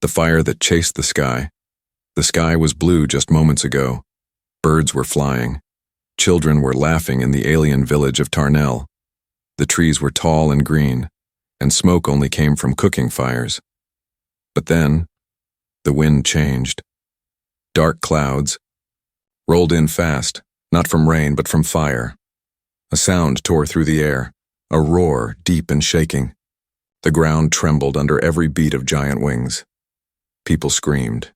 The fire that chased the sky. The sky was blue just moments ago. Birds were flying. Children were laughing in the alien village of Tarnell. The trees were tall and green, and smoke only came from cooking fires. But then, the wind changed. Dark clouds rolled in fast, not from rain but from fire. A sound tore through the air, a roar deep and shaking. The ground trembled under every beat of giant wings. People screamed.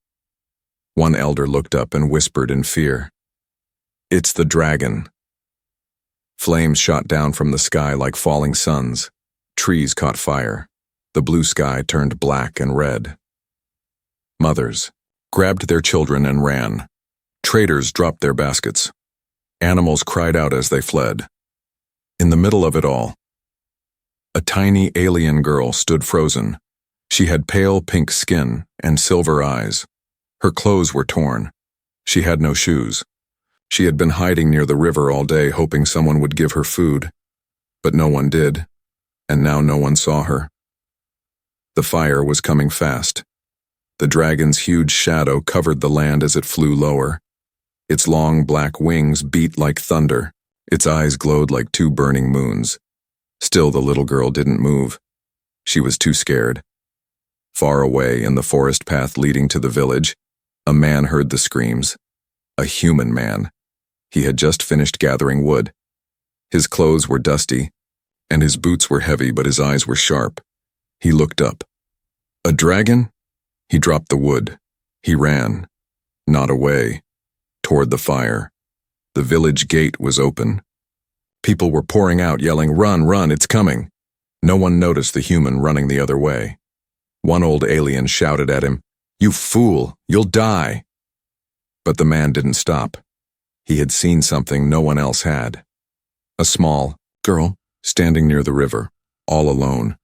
One elder looked up and whispered in fear, "It's the dragon." Flames shot down from the sky like falling suns. Trees caught fire. The blue sky turned black and red. Mothers grabbed their children and ran. Traders dropped their baskets. Animals cried out as they fled. In the middle of it all, a tiny alien girl stood frozen. She had pale pink skin and silver eyes. Her clothes were torn. She had no shoes. She had been hiding near the river all day, hoping someone would give her food. But no one did, and now no one saw her. The fire was coming fast. The dragon's huge shadow covered the land as it flew lower. Its long black wings beat like thunder. Its eyes glowed like two burning moons. Still, the little girl didn't move. She was too scared. Far away in the forest path leading to the village, a man heard the screams. A human man. He had just finished gathering wood. His clothes were dusty, and his boots were heavy, but his eyes were sharp. He looked up. A dragon? He dropped the wood. He ran. Not away. Toward the fire. The village gate was open. People were pouring out, yelling, "Run, run, it's coming!" No one noticed the human running the other way. One old alien shouted at him, "You fool, you'll die!" But the man didn't stop. He had seen something no one else had. A small girl standing near the river, all alone.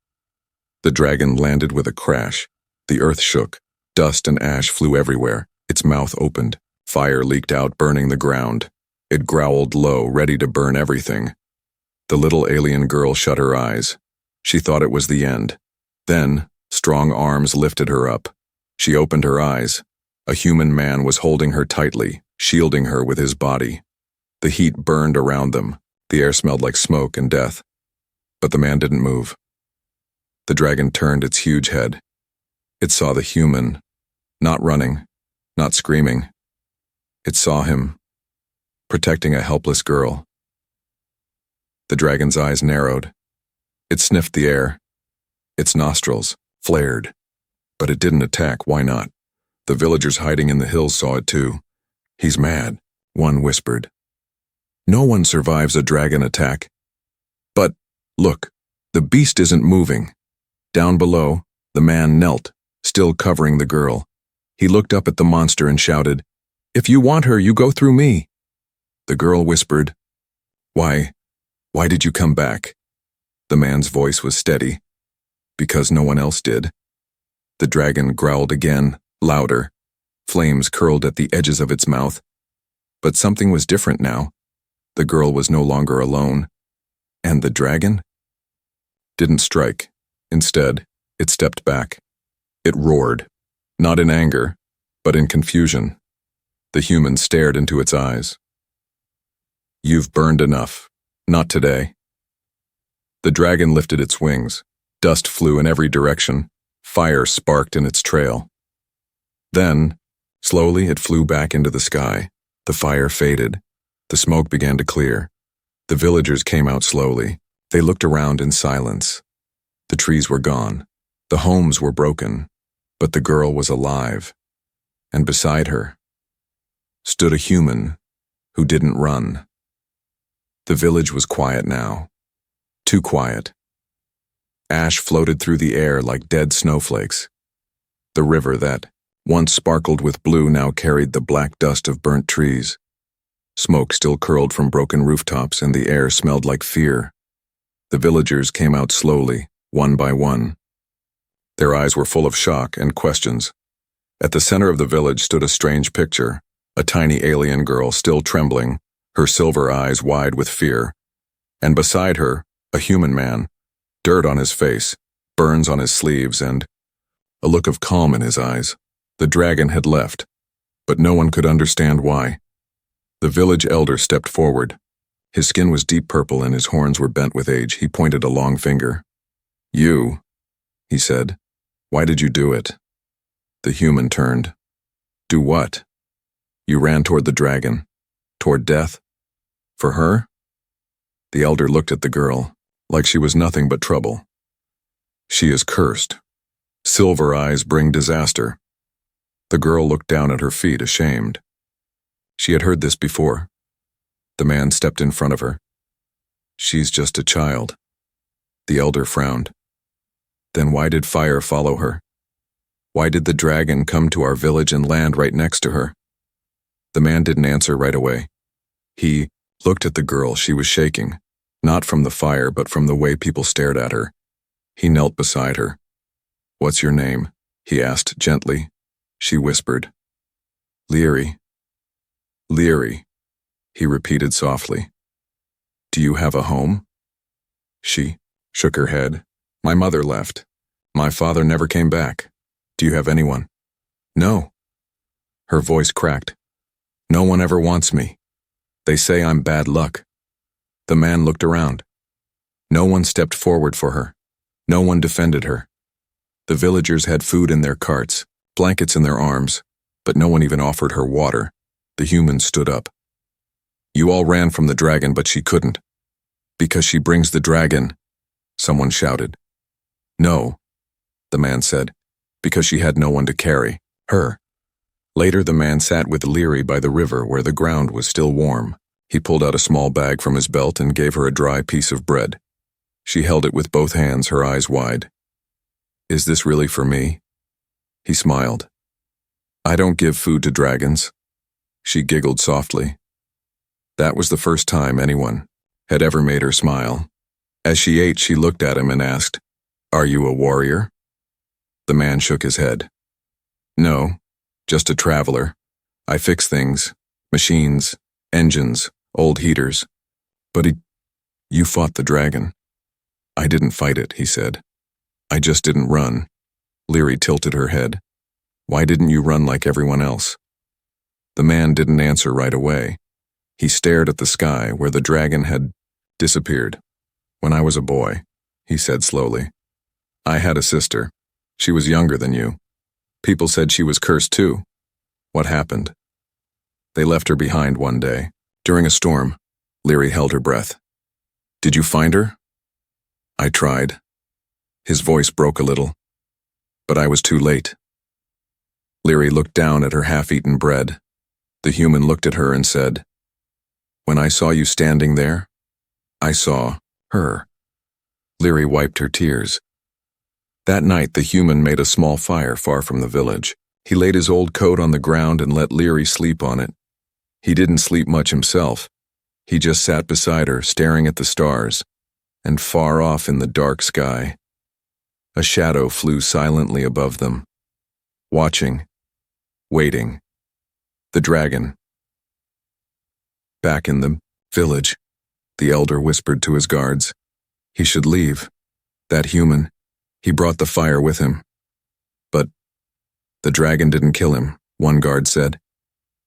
The dragon landed with a crash. The earth shook. Dust and ash flew everywhere. Its mouth opened. Fire leaked out, burning the ground. It growled low, ready to burn everything. The little alien girl shut her eyes. She thought it was the end. Then, strong arms lifted her up. She opened her eyes. A human man was holding her tightly, shielding her with his body. The heat burned around them. The air smelled like smoke and death. But the man didn't move. The dragon turned its huge head. It saw the human, not running, not screaming. It saw him, protecting a helpless girl. The dragon's eyes narrowed. It sniffed the air. Its nostrils flared. But it didn't attack. Why not? The villagers hiding in the hills saw it too. "He's mad," one whispered. "No one survives a dragon attack." "But, look, the beast isn't moving." Down below, the man knelt, still covering the girl. He looked up at the monster and shouted, "If you want her, you go through me." The girl whispered, Why did you come back?" The man's voice was steady. "Because no one else did." The dragon growled again, louder. Flames curled at the edges of its mouth. But something was different now. The girl was no longer alone. And the dragon didn't strike. Instead, it stepped back. It roared, not in anger, but in confusion. The human stared into its eyes. "You've burned enough. Not today." The dragon lifted its wings. Dust flew in every direction. Fire sparked in its trail. Then, slowly it flew back into the sky. The fire faded. The smoke began to clear. The villagers came out slowly. They looked around in silence. The trees were gone. The homes were broken. But the girl was alive. And beside her stood a human who didn't run. The village was quiet now. Too quiet. Ash floated through the air like dead snowflakes. The river that once sparkled with blue now carried the black dust of burnt trees. Smoke still curled from broken rooftops, and the air smelled like fear. The villagers came out slowly, one by one. Their eyes were full of shock and questions. At the center of the village stood a strange picture, a tiny alien girl still trembling, her silver eyes wide with fear. And beside her, a human man, dirt on his face, burns on his sleeves, and a look of calm in his eyes. The dragon had left, but no one could understand why. The village elder stepped forward. His skin was deep purple and his horns were bent with age. He pointed a long finger. "You," he said. "Why did you do it?" The human turned. "Do what?" "You ran toward the dragon. Toward death. For her?" The elder looked at the girl, like she was nothing but trouble. "She is cursed. Silver eyes bring disaster." The girl looked down at her feet, ashamed. She had heard this before. The man stepped in front of her. "She's just a child." The elder frowned. "Then why did fire follow her? Why did the dragon come to our village and land right next to her?" The man didn't answer right away. He looked at the girl. She was shaking, not from the fire but from the way people stared at her. He knelt beside her. "What's your name?" he asked gently. She whispered. "Leary." "Leary," he repeated softly. "Do you have a home?" She shook her head. "My mother left. My father never came back. Do you have anyone?" "No." Her voice cracked. "No one ever wants me. They say I'm bad luck." The man looked around. No one stepped forward for her. No one defended her. The villagers had food in their carts, blankets in their arms, but no one even offered her water. The human stood up. "You all ran from the dragon, but she couldn't. Because she brings the dragon," someone shouted. "No," the man said, "because she had no one to carry her." Later the man sat with Leary by the river where the ground was still warm. He pulled out a small bag from his belt and gave her a dry piece of bread. She held it with both hands, her eyes wide. "Is this really for me?" He smiled. "I don't give food to dragons." She giggled softly. That was the first time anyone had ever made her smile. As she ate, she looked at him and asked, "Are you a warrior?" The man shook his head. "No, just a traveler. I fix things, machines, engines, old heaters." "But you fought the dragon." "I didn't fight it," he said. "I just didn't run." Leary tilted her head. "Why didn't you run like everyone else?" The man didn't answer right away. He stared at the sky where the dragon had disappeared. "When I was a boy," he said slowly, "I had a sister. She was younger than you. People said she was cursed too. What happened?" "They left her behind one day, during a storm." Leary held her breath. "Did you find her?" "I tried." His voice broke a little. "But I was too late." Leary looked down at her half-eaten bread. The human looked at her and said, "When I saw you standing there, I saw her." Leary wiped her tears. That night the human made a small fire far from the village. He laid his old coat on the ground and let Leary sleep on it. He didn't sleep much himself. He just sat beside her, staring at the stars, and far off in the dark sky, a shadow flew silently above them, watching, waiting. The dragon. Back in the village, the elder whispered to his guards. He should leave. That human, he brought the fire with him. But the dragon didn't kill him, one guard said.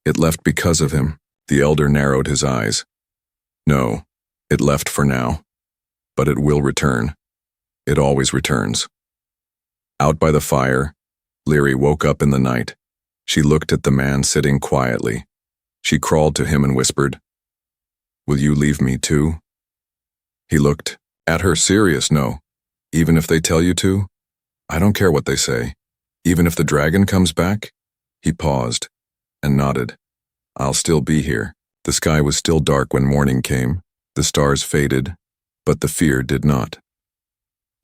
It left because of him. The elder narrowed his eyes. No, it left for now. But it will return. It always returns. Out by the fire, Leary woke up in the night. She looked at the man sitting quietly. She crawled to him and whispered, "Will you leave me too?" He looked at her serious. "No, even if they tell you to? I don't care what they say. Even if the dragon comes back?" He paused and nodded. "I'll still be here." The sky was still dark when morning came. The stars faded, but the fear did not.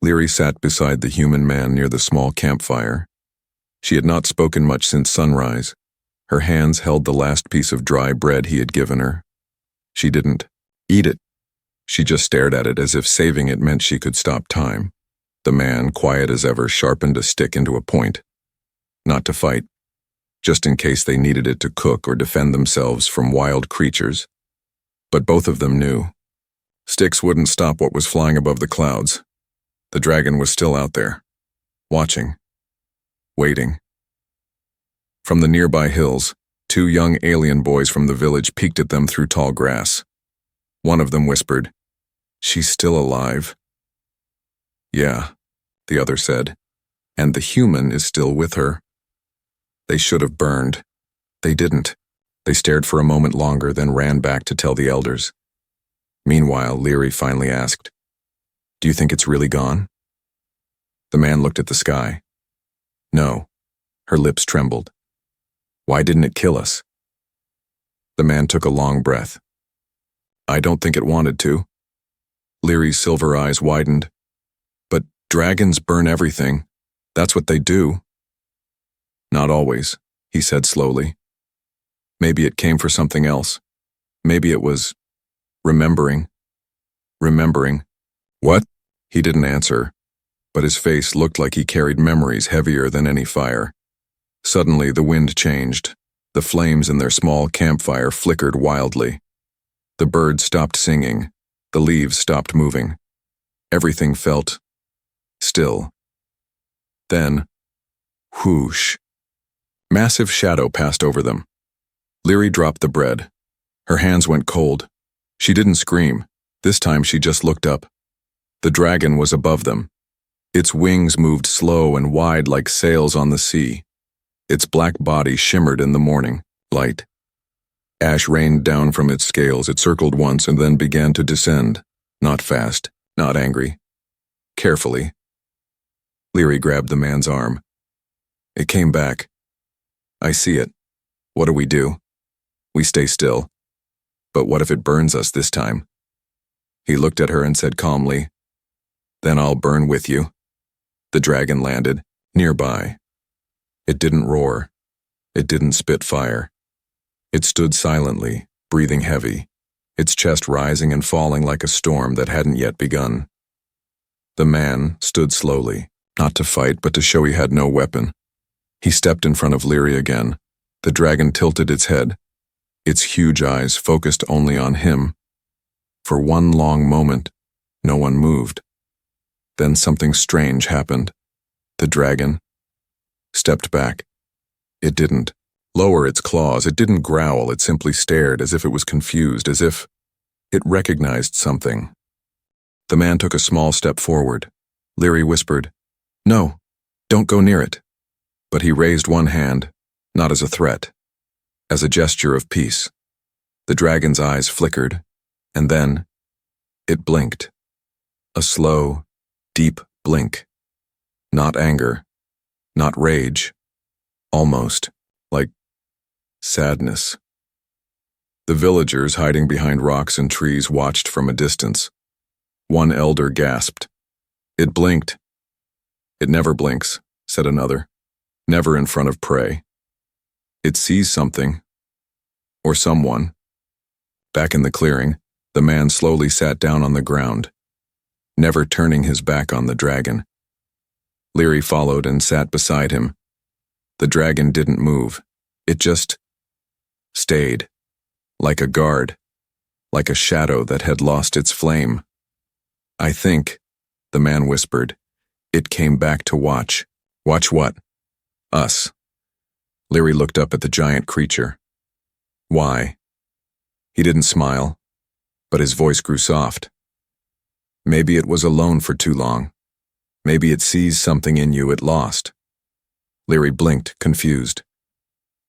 Leary sat beside the human man near the small campfire. She had not spoken much since sunrise. Her hands held the last piece of dry bread he had given her. She didn't eat it. She just stared at it as if saving it meant she could stop time. The man, quiet as ever, sharpened a stick into a point. Not to fight, just in case they needed it to cook or defend themselves from wild creatures. But both of them knew. Sticks wouldn't stop what was flying above the clouds. The dragon was still out there, watching. waiting. From the nearby hills, two young alien boys from the village peeked at them through tall grass. One of them whispered, "She's still alive." "Yeah," the other said, "and the human is still with her." They should have burned. They didn't. They stared for a moment longer, then ran back to tell the elders. Meanwhile, Leary finally asked, "Do you think it's really gone?" The man looked at the sky. "No." Her lips trembled. "Why didn't it kill us?" The man took a long breath. "I don't think it wanted to." Leary's silver eyes widened. "But dragons burn everything. That's what they do." "Not always," he said slowly. "Maybe it came for something else. Maybe it was remembering." "Remembering? What?" He didn't answer, but his face looked like he carried memories heavier than any fire. Suddenly, the wind changed. The flames in their small campfire flickered wildly. The birds stopped singing. The leaves stopped moving. Everything felt still. Then, whoosh. Massive shadow passed over them. Leary dropped the bread. Her hands went cold. She didn't scream. This time she just looked up. The dragon was above them. Its wings moved slow and wide like sails on the sea. Its black body shimmered in the morning light. Ash rained down from its scales. It circled once and then began to descend. Not fast, not angry. Carefully. Leary grabbed the man's arm. It came back. "I see it. What do we do? We stay still. But what if it burns us this time?" He looked at her and said calmly, "Then I'll burn with you." The dragon landed, nearby. It didn't roar. It didn't spit fire. It stood silently, breathing heavy, its chest rising and falling like a storm that hadn't yet begun. The man stood slowly, not to fight but to show he had no weapon. He stepped in front of Leary again. The dragon tilted its head, its huge eyes focused only on him. For one long moment, no one moved. Then something strange happened. The dragon stepped back. It didn't lower its claws. It didn't growl. It simply stared as if it was confused, as if it recognized something. The man took a small step forward. Leary whispered, "No, don't go near it." But he raised one hand, not as a threat, as a gesture of peace. The dragon's eyes flickered, and then it blinked. A slow, deep blink. Not anger, not rage, almost like sadness. The villagers hiding behind rocks and trees watched from a distance. One elder gasped. "It blinked." "It never blinks," said another. "Never in front of prey. It sees something. Or someone." Back in the clearing, the man slowly sat down on the ground, never turning his back on the dragon. Leary followed and sat beside him. The dragon didn't move. It just stayed, like a guard, like a shadow that had lost its flame. "I think," the man whispered, "it came back to watch." "Watch what?" "Us." Leary looked up at the giant creature. "Why?" He didn't smile, but his voice grew soft. "Maybe it was alone for too long. Maybe it sees something in you it lost." Leary blinked, confused.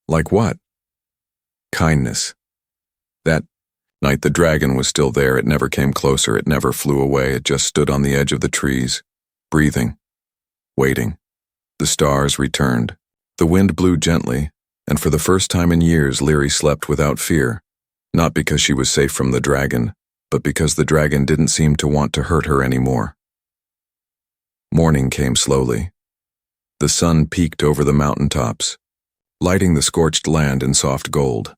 "Like what?" "Kindness." That night the dragon was still there. It never came closer. It never flew away. It just stood on the edge of the trees, breathing, waiting. The stars returned. The wind blew gently, and for the first time in years Leary slept without fear, not because she was safe from the dragon, but because the dragon didn't seem to want to hurt her anymore. Morning came slowly. The sun peeked over the mountaintops, lighting the scorched land in soft gold.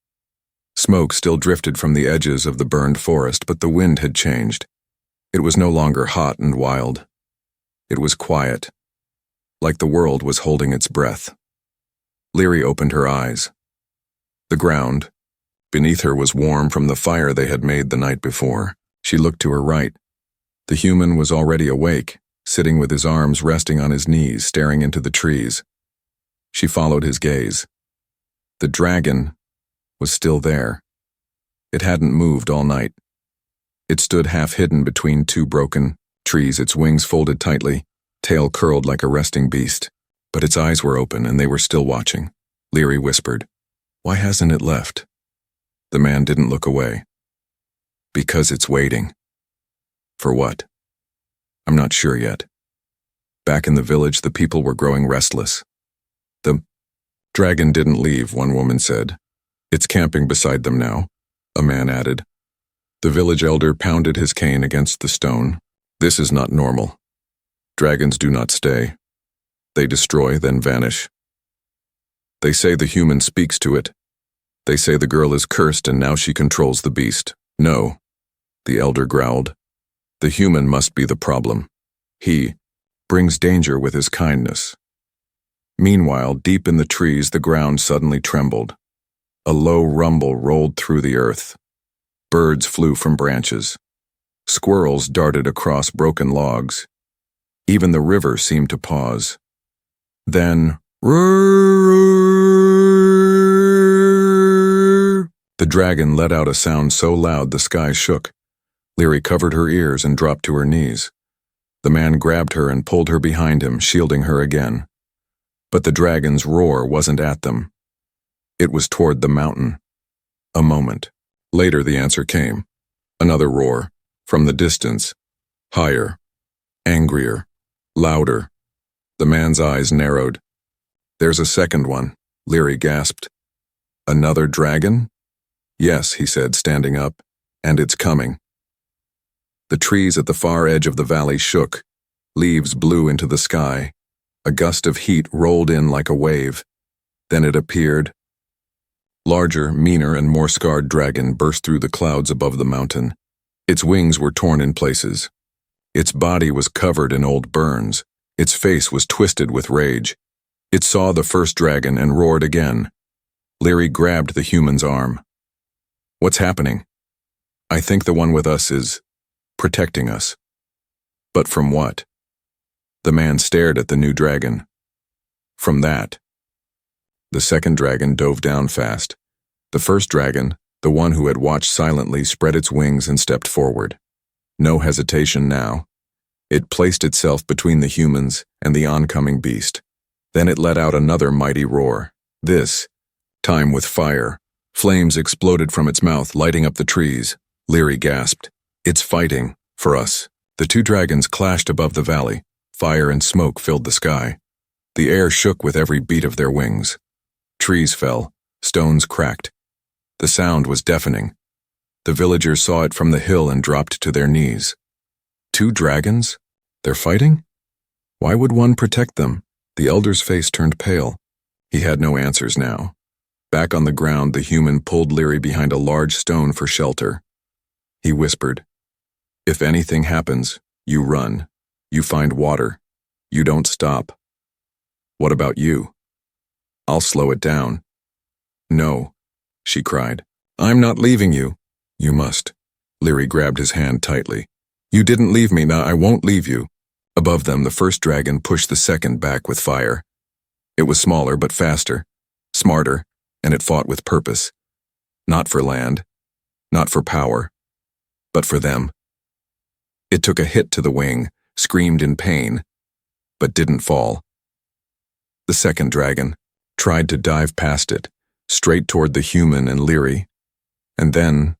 Smoke still drifted from the edges of the burned forest, but the wind had changed. It was no longer hot and wild. It was quiet, like the world was holding its breath. Leary opened her eyes. The ground beneath her was warm from the fire they had made the night before. She looked to her right. The human was already awake, sitting with his arms resting on his knees, staring into the trees. She followed his gaze. The dragon was still there. It hadn't moved all night. It stood half hidden between two broken trees, its wings folded tightly, tail curled like a resting beast. But its eyes were open and they were still watching. Leary whispered, "Why hasn't it left?" The man didn't look away. "Because it's waiting." "For what?" "I'm not sure yet." Back in the village, the people were growing restless. "The dragon didn't leave," one woman said. "It's camping beside them now," a man added. The village elder pounded his cane against the stone. "This is not normal. Dragons do not stay. They destroy, then vanish. They say the human speaks to it. They say the girl is cursed and now she controls the beast." "No," the elder growled. "The human must be the problem. He brings danger with his kindness." Meanwhile, deep in the trees, the ground suddenly trembled. A low rumble rolled through the earth. Birds flew from branches. Squirrels darted across broken logs. Even the river seemed to pause. Then, the dragon let out a sound so loud the sky shook. Leary covered her ears and dropped to her knees. The man grabbed her and pulled her behind him, shielding her again. But the dragon's roar wasn't at them. It was toward the mountain. A moment. Later the answer came. Another roar. From the distance. Higher. Angrier. Louder. The man's eyes narrowed. "There's a second one," Leary gasped. "Another dragon?" "Yes," he said, standing up. "And it's coming." The trees at the far edge of the valley shook. Leaves blew into the sky. A gust of heat rolled in like a wave. Then it appeared. Larger, meaner, and more scarred dragon burst through the clouds above the mountain. Its wings were torn in places. Its body was covered in old burns. Its face was twisted with rage. It saw the first dragon and roared again. Leary grabbed the human's arm. "What's happening?" "I think the one with us is protecting us." "But from what?" The man stared at the new dragon. "From that." The second dragon dove down fast. The first dragon, the one who had watched silently, spread its wings and stepped forward. No hesitation now. It placed itself between the humans and the oncoming beast. Then it let out another mighty roar. This time with fire. Flames exploded from its mouth, lighting up the trees. Leary gasped. "It's fighting for us." The two dragons clashed above the valley. Fire and smoke filled the sky. The air shook with every beat of their wings. Trees fell. Stones cracked. The sound was deafening. The villagers saw it from the hill and dropped to their knees. Two dragons? They're fighting? Why would one protect them? The elder's face turned pale. He had no answers now. Back on the ground, the human pulled Leary behind a large stone for shelter. He whispered, "If anything happens, you run. You find water. You don't stop." "What about you?" "I'll slow it down." "No," she cried. "I'm not leaving you." "You must." Leary grabbed his hand tightly. "You didn't leave me, now I won't leave you." Above them, the first dragon pushed the second back with fire. It was smaller but faster, smarter, and it fought with purpose. Not for land, not for power, but for them. It took a hit to the wing, screamed in pain, but didn't fall. The second dragon tried to dive past it, straight toward the human and Leary, and then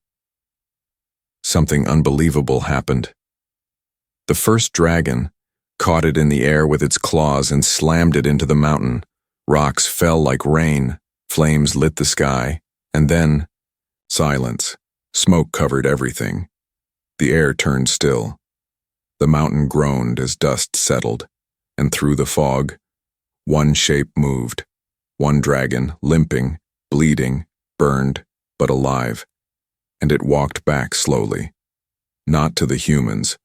something unbelievable happened. The first dragon caught it in the air with its claws and slammed it into the mountain. Rocks fell like rain, flames lit the sky, and then silence. Smoke covered everything. The air turned still. The mountain groaned as dust settled, and through the fog, one shape moved. One dragon, limping, bleeding, burned, but alive. And it walked back slowly. Not to the humans,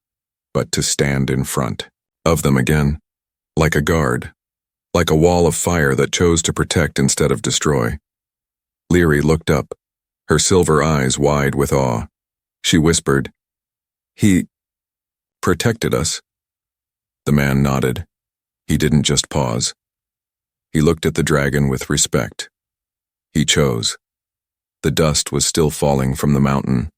but to stand in front of them again, like a guard, like a wall of fire that chose to protect instead of destroy. Leary looked up, her silver eyes wide with awe. She whispered, "He protected us." The man nodded. He didn't just pause. He looked at the dragon with respect. He chose. The dust was still falling from the mountain.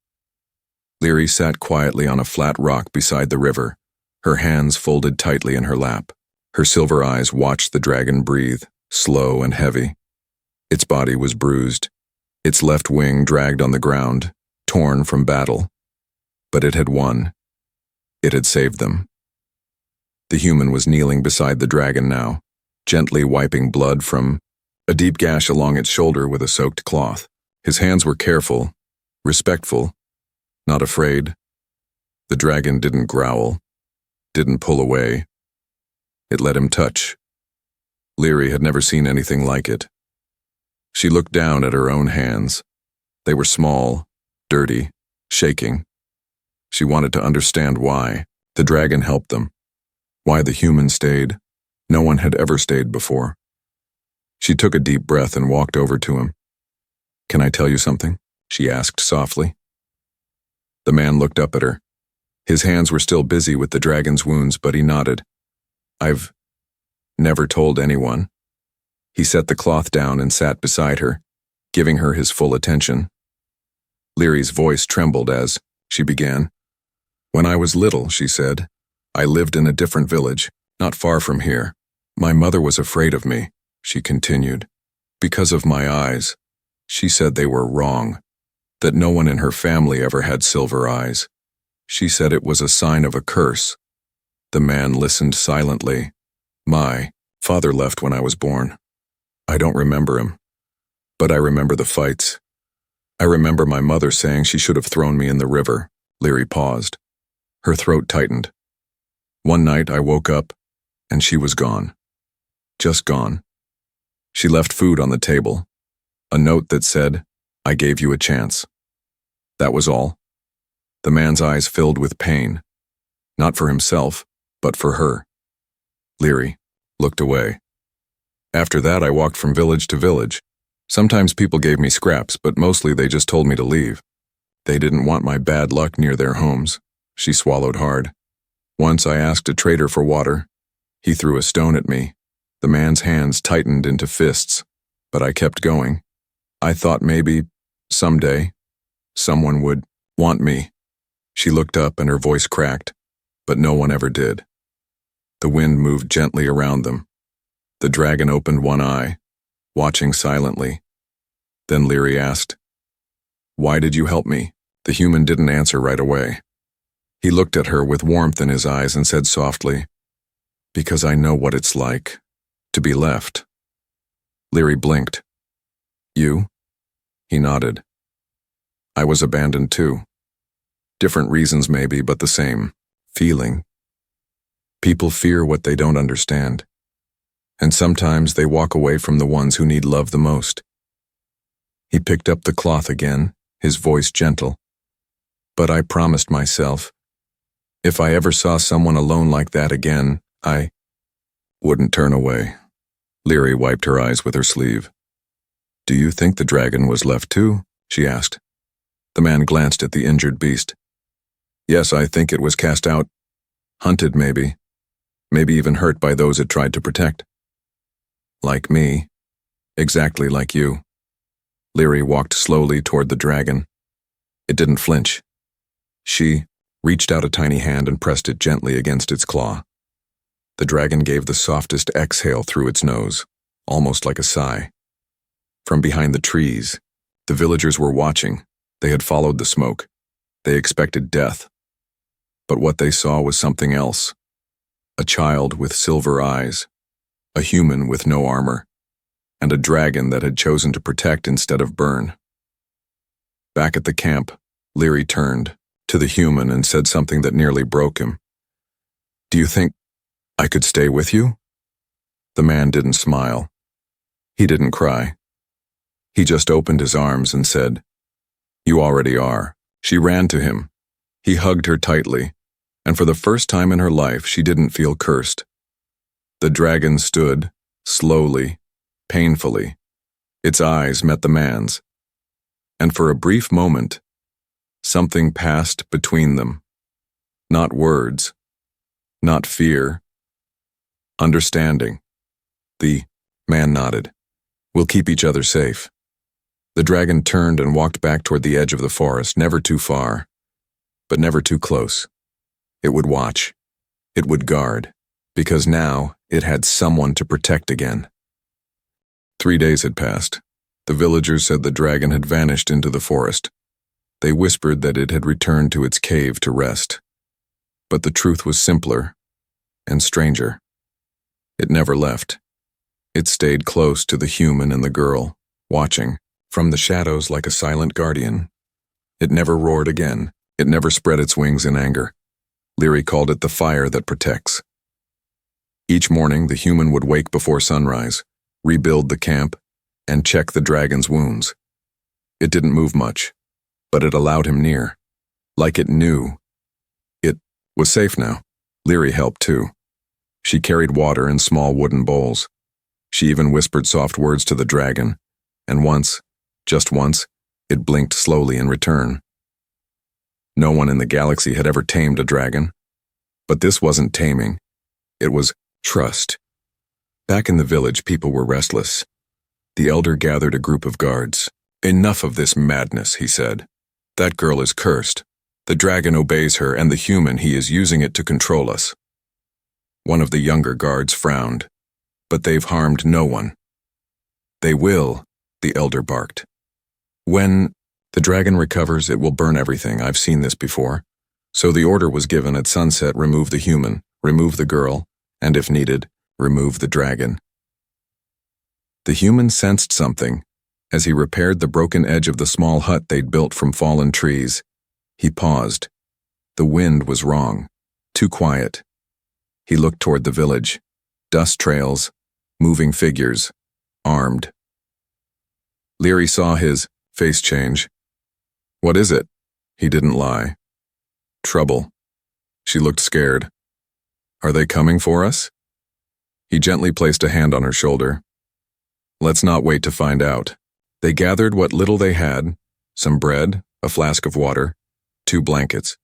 Leary sat quietly on a flat rock beside the river, her hands folded tightly in her lap. Her silver eyes watched the dragon breathe, slow and heavy. Its body was bruised, its left wing dragged on the ground, torn from battle. But it had won. It had saved them. The human was kneeling beside the dragon now, gently wiping blood from a deep gash along its shoulder with a soaked cloth. His hands were careful, respectful, not afraid. The dragon didn't growl, didn't pull away. It let him touch. Leary had never seen anything like it. She looked down at her own hands. They were small, dirty, shaking. She wanted to understand why. The dragon helped them. Why the human stayed. No one had ever stayed before. She took a deep breath and walked over to him. "Can I tell you something?" she asked softly. The man looked up at her. His hands were still busy with the dragon's wounds, but he nodded. "I've never told anyone." He set the cloth down and sat beside her, giving her his full attention. Leary's voice trembled as she began. "When I was little," she said, "I lived in a different village, not far from here. My mother was afraid of me," she continued, "because of my eyes. She said they were wrong, that no one in her family ever had silver eyes. She said it was a sign of a curse." The man listened silently. "My father left when I was born. I don't remember him, but I remember the fights. I remember my mother saying she should have thrown me in the river." Leary paused. Her throat tightened. "One night I woke up, and she was gone. Just gone. She left food on the table. A note that said, 'I gave you a chance.' That was all." The man's eyes filled with pain. Not for himself, but for her. Leary looked away. "After that, I walked from village to village. Sometimes people gave me scraps, but mostly they just told me to leave. They didn't want my bad luck near their homes." She swallowed hard. "Once I asked a trader for water. He threw a stone at me." The man's hands tightened into fists, but I kept going. "I thought maybe, someday, someone would want me." She looked up and her voice cracked, but no one ever did. The wind moved gently around them. The dragon opened one eye, watching silently. Then Leary asked, "Why did you help me?" The human didn't answer right away. He looked at her with warmth in his eyes and said softly, "Because I know what it's like to be left." Leary blinked. "You?" He nodded. "I was abandoned too. Different reasons maybe, but the same feeling. People fear what they don't understand. And sometimes they walk away from the ones who need love the most." He picked up the cloth again, his voice gentle. "But I promised myself, if I ever saw someone alone like that again, I wouldn't turn away." Leary wiped her eyes with her sleeve. "Do you think the dragon was left too?" she asked. The man glanced at the injured beast. "Yes, I think it was cast out. Hunted maybe even hurt by those it tried to protect. Like me. Exactly like you." Leary walked slowly toward the dragon. It didn't flinch. She reached out a tiny hand and pressed it gently against its claw. The dragon gave the softest exhale through its nose, almost like a sigh. From behind the trees, the villagers were watching. They had followed the smoke. They expected death. But what they saw was something else. A child with silver eyes, a human with no armor, and a dragon that had chosen to protect instead of burn. Back at the camp, Leary turned to the human and said something that nearly broke him. "Do you think I could stay with you?" The man didn't smile. He didn't cry. He just opened his arms and said, "You already are." She ran to him. He hugged her tightly, and for the first time in her life, she didn't feel cursed. The dragon stood, slowly, painfully. Its eyes met the man's. And for a brief moment, something passed between them. Not words, not fear. Understanding. The Man nodded. We'll keep each other safe. The dragon turned and walked back toward the edge of the forest, never too far, but never too close. It would watch. It would guard, because now it had someone to protect again. 3 days had passed. The villagers said the dragon had vanished into the forest. They whispered that it had returned to its cave to rest. But the truth was simpler and stranger. It never left. It stayed close to the human and the girl, watching from the shadows like a silent guardian. It never roared again. It never spread its wings in anger. Leary called it the fire that protects. Each morning, the human would wake before sunrise, rebuild the camp, and check the dragon's wounds. It didn't move much, but it allowed him near, like it knew. It was safe now. Leary helped too. She carried water in small wooden bowls. She even whispered soft words to the dragon, and once, just once, it blinked slowly in return. No one in the galaxy had ever tamed a dragon, but this wasn't taming. It was trust. Back in the village, people were restless. The elder gathered a group of guards. Enough of this madness, he said. That girl is cursed. The dragon obeys her, and the human, he is using it to control us. One of the younger guards frowned. But they've harmed no one. They will, the elder barked. When the dragon recovers, it will burn everything. I've seen this before. So the order was given at sunset: remove the human, remove the girl, and if needed, remove the dragon. The human sensed something. As he repaired the broken edge of the small hut they'd built from fallen trees, he paused. The wind was wrong, too quiet. He looked toward the village. Dust trails, moving figures, armed. Leary saw his face change. What is it? He didn't lie. Trouble. She looked scared. Are they coming for us? He gently placed a hand on her shoulder. Let's not wait to find out. They gathered what little they had, some bread, a flask of water, 2 blankets.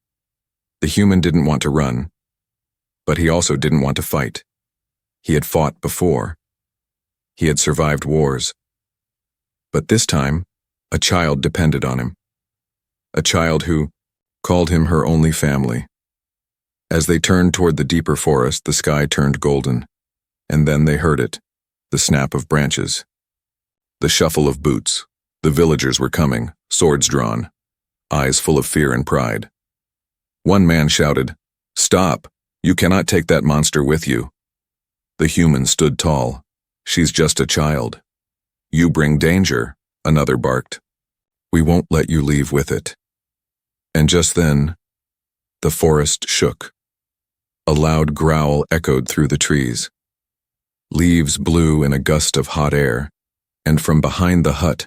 The human didn't want to run, but he also didn't want to fight. He had fought before. He had survived wars. But this time, a child depended on him. A child who called him her only family. As they turned toward the deeper forest, the sky turned golden. And then they heard it, the snap of branches. The shuffle of boots. The villagers were coming, swords drawn, eyes full of fear and pride. One man shouted, "Stop! You cannot take that monster with you." The human stood tall. "She's just a child." "You bring danger," another barked. "We won't let you leave with it." And just then, the forest shook. A loud growl echoed through the trees. Leaves blew in a gust of hot air, and from behind the hut,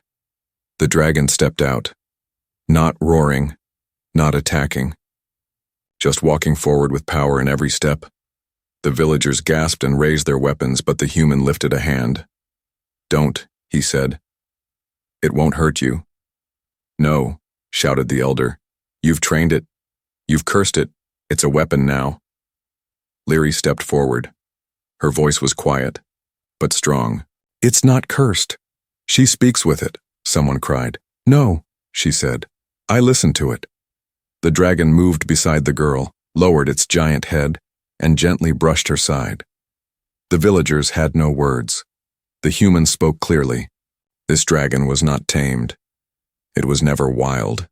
the dragon stepped out, not roaring, not attacking, just walking forward with power in every step. The villagers gasped and raised their weapons, but the human lifted a hand. "Don't," he said. "It won't hurt you." "No," shouted the elder. "You've trained it. You've cursed it. It's a weapon now." Leary stepped forward. Her voice was quiet, but strong. "It's not cursed. She speaks with it," someone cried. "No," she said. "I listened to it." The dragon moved beside the girl, lowered its giant head, and gently brushed her side. The villagers had no words. The human spoke clearly. This dragon was not tamed. It was never wild.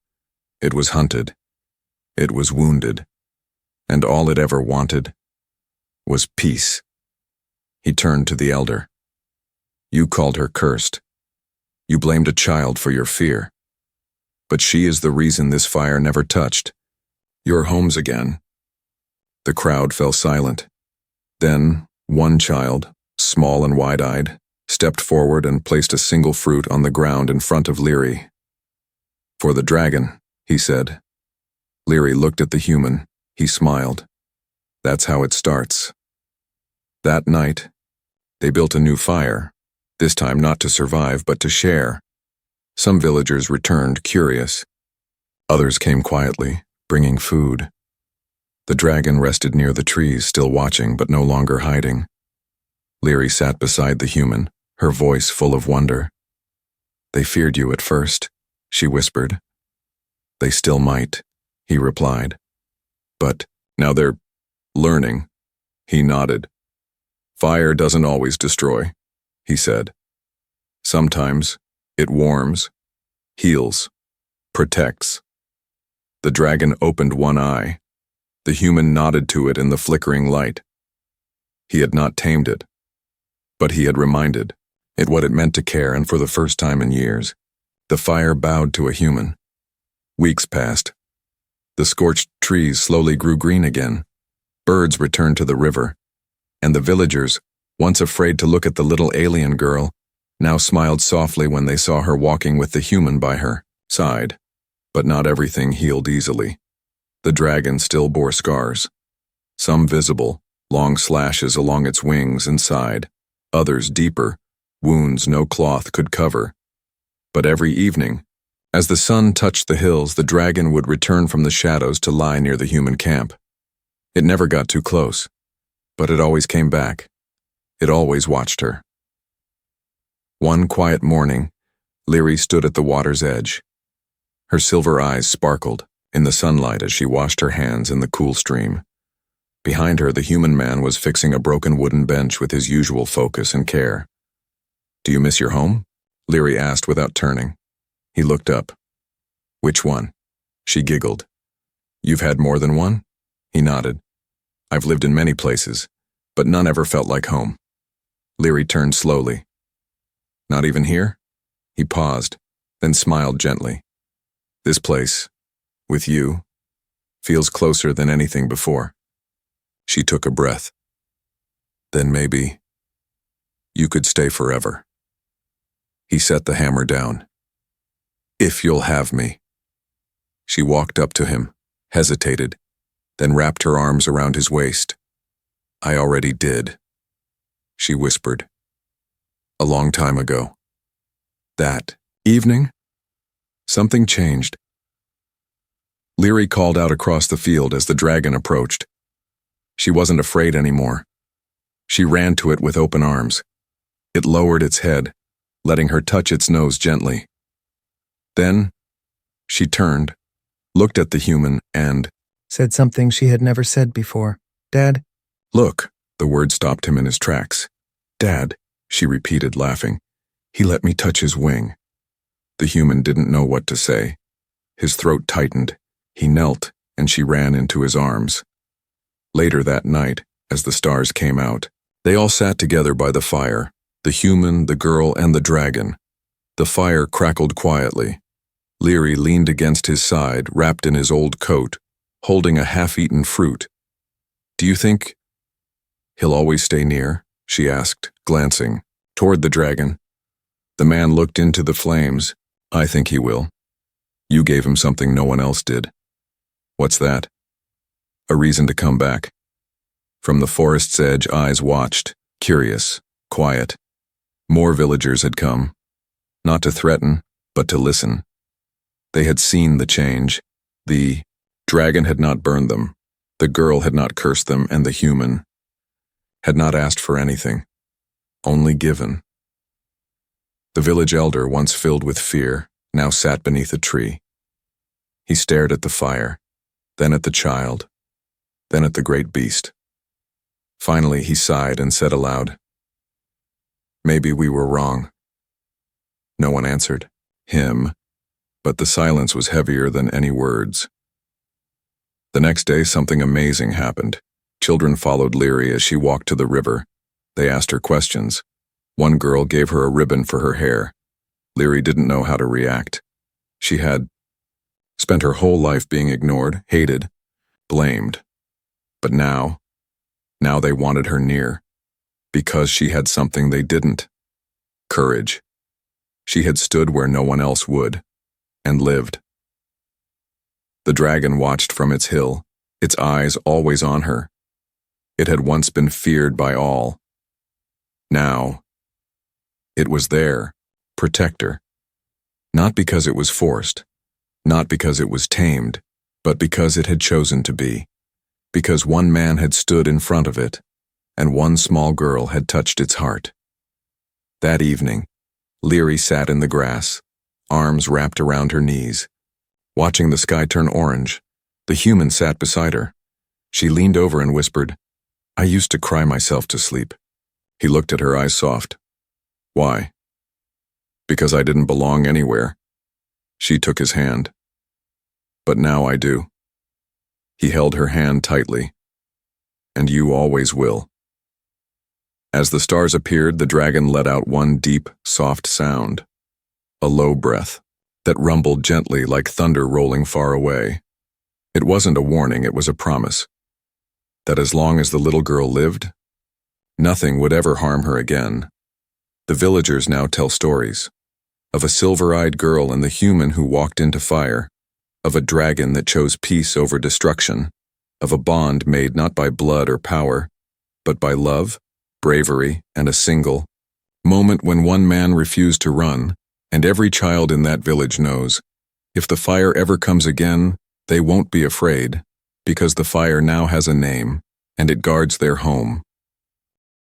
It was hunted. It was wounded. And all it ever wanted was peace. He turned to the elder. "You called her cursed. You blamed a child for your fear. But she is the reason this fire never touched. You're home's again." The crowd fell silent. Then, one child, small and wide-eyed, stepped forward and placed a single fruit on the ground in front of Leary. "For the dragon," he said. Leary looked at the human. He smiled. "That's how it starts." That night, they built a new fire, this time not to survive but to share. Some villagers returned curious. Others came quietly, bringing food. The dragon rested near the trees, still watching but no longer hiding. Leary sat beside the human, her voice full of wonder. "They feared you at first," she whispered. "They still might," he replied. "But now they're learning." He nodded. "Fire doesn't always destroy," he said. "Sometimes it warms, heals, protects." The dragon opened one eye. The human nodded to it in the flickering light. He had not tamed it, but he had reminded it what it meant to care, and for the first time in years, the fire bowed to a human. Weeks passed. The scorched trees slowly grew green again. Birds returned to the river, and the villagers, once afraid to look at the little alien girl, now smiled softly when they saw her walking with the human by her side. But not everything healed easily. The dragon still bore scars, some visible, long slashes along its wings and side, others deeper, wounds no cloth could cover. But every evening, as the sun touched the hills, the dragon would return from the shadows to lie near the human camp. It never got too close, but it always came back. It always watched her. One quiet morning, Leary stood at the water's edge. Her silver eyes sparkled in the sunlight as she washed her hands in the cool stream. Behind her, the human man was fixing a broken wooden bench with his usual focus and care. "Do you miss your home?" Leary asked without turning. He looked up. "Which one?" She giggled. "You've had more than one?" He nodded. "I've lived in many places, but none ever felt like home." Leary turned slowly. "Not even here?" He paused, then smiled gently. "This place, with you, feels closer than anything before." She took a breath. "Then maybe you could stay forever." He set the hammer down. "If you'll have me." She walked up to him, hesitated, then wrapped her arms around his waist. "I already did," she whispered. "A long time ago." That evening, something changed. Leary called out across the field as the dragon approached. She wasn't afraid anymore. She ran to it with open arms. It lowered its head, letting her touch its nose gently. Then, she turned, looked at the human, and said something she had never said before. "Dad." "Look," the word stopped him in his tracks. "Dad," she repeated, laughing. "He let me touch his wing." The human didn't know what to say. His throat tightened. He knelt, and she ran into his arms. Later that night, as the stars came out, they all sat together by the fire, the human, the girl, and the dragon. The fire crackled quietly. Leary leaned against his side, wrapped in his old coat, holding a half-eaten fruit. "Do you think he'll always stay near?" she asked, glancing toward the dragon. The man looked into the flames. "I think he will. You gave him something no one else did." "What's that?" "A reason to come back." From the forest's edge, eyes watched, curious, quiet. More villagers had come, not to threaten, but to listen. They had seen the change. The dragon had not burned them, the girl had not cursed them, and the human had not asked for anything, only given. The village elder, once filled with fear, now sat beneath a tree. He stared at the fire, then at the child, then at the great beast. Finally, he sighed and said aloud, "Maybe we were wrong." No one answered him, but the silence was heavier than any words. The next day, something amazing happened. Children followed Leary as she walked to the river. They asked her questions. One girl gave her a ribbon for her hair. Leary didn't know how to react. She had spent her whole life being ignored, hated, blamed. But now they wanted her near, because she had something they didn't. Courage. She had stood where no one else would, and lived. The dragon watched from its hill, its eyes always on her. It had once been feared by all. Now, it was there, protector. Not because it was forced, not because it was tamed, but because it had chosen to be. Because one man had stood in front of it, and one small girl had touched its heart. That evening, Leary sat in the grass, arms wrapped around her knees. Watching the sky turn orange, the human sat beside her. She leaned over and whispered, "I used to cry myself to sleep." He looked at her, eyes soft. "Why?" "Because I didn't belong anywhere." She took his hand. "But now I do." He held her hand tightly. "And you always will." As the stars appeared, the dragon let out one deep, soft sound, a low breath that rumbled gently like thunder rolling far away. It wasn't a warning, it was a promise, that as long as the little girl lived, nothing would ever harm her again. The villagers now tell stories of a silver-eyed girl and the human who walked into fire, of a dragon that chose peace over destruction, of a bond made not by blood or power, but by love, bravery, and a single moment when one man refused to run, and every child in that village knows, if the fire ever comes again, they won't be afraid, because the fire now has a name, and it guards their home.